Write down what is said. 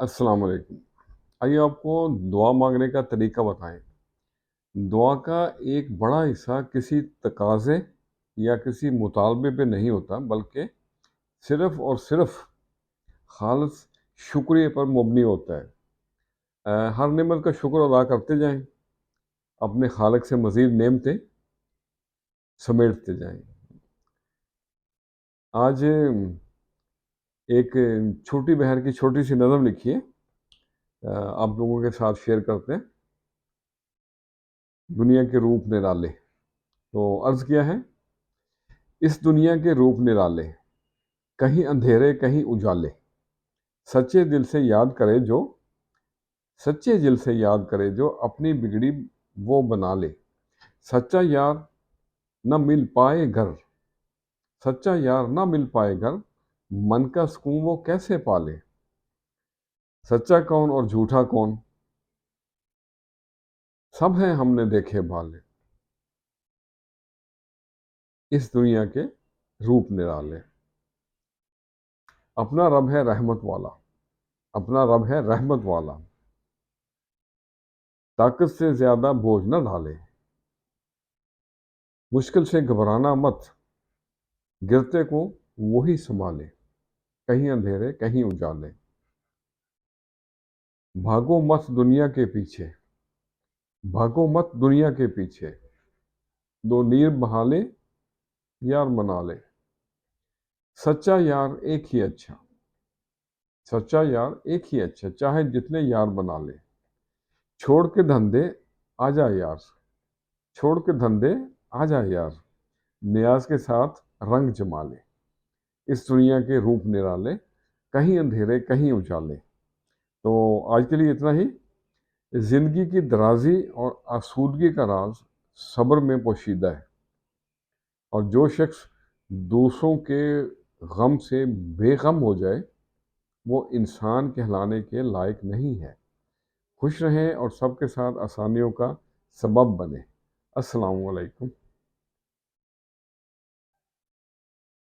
السلام علیکم۔ آئیے آپ کو دعا مانگنے کا طریقہ بتائیں۔ دعا کا ایک بڑا حصہ کسی تقاضے یا کسی مطالبے پہ نہیں ہوتا، بلکہ صرف اور صرف خالص شکریہ پر مبنی ہوتا ہے۔ ہر نعمت کا شکر ادا کرتے جائیں، اپنے خالق سے مزید نعمتیں سمیٹتے جائیں۔ آج ایک چھوٹی بہر کی چھوٹی سی نظم لکھی ہے، آپ لوگوں کے ساتھ شیئر کرتے ہیں۔ دنیا کے روپ نرالے۔ تو عرض کیا ہے، اس دنیا کے روپ نرالے، کہیں اندھیرے کہیں اجالے، سچے دل سے یاد کرے جو اپنی بگڑی وہ بنا لے۔ سچا یار نہ مل پائے گھر، من کا سکون وہ کیسے پالے۔ سچا کون اور جھوٹا کون، سب ہیں ہم نے دیکھے بھالے۔ اس دنیا کے روپ نرالے۔ اپنا رب ہے رحمت والا، طاقت سے زیادہ بوجھ نہ ڈھالے۔ مشکل سے گھبرانا مت، گرتے کو وہی سنبھالے، کہیں اندھیرے کہیں اجالے۔ بھاگو مت دنیا کے پیچھے، دو نیر بہالے یار منا لے۔ سچا یار ایک ہی اچھا، چاہے جتنے یار بنا لے۔ چھوڑ کے دھندے آ جا یار، نیاز کے ساتھ رنگ جما لے۔ اس دنیا کے روپ نرالے، کہیں اندھیرے کہیں اجالے۔ تو آج کے لیے اتنا ہی۔ زندگی کی درازی اور آسودگی کا راز صبر میں پوشیدہ ہے، اور جو شخص دوسروں کے غم سے بے غم ہو جائے وہ انسان کہلانے کے لائق نہیں ہے۔ خوش رہیں اور سب کے ساتھ آسانیوں کا سبب بنے۔ السلام علیکم۔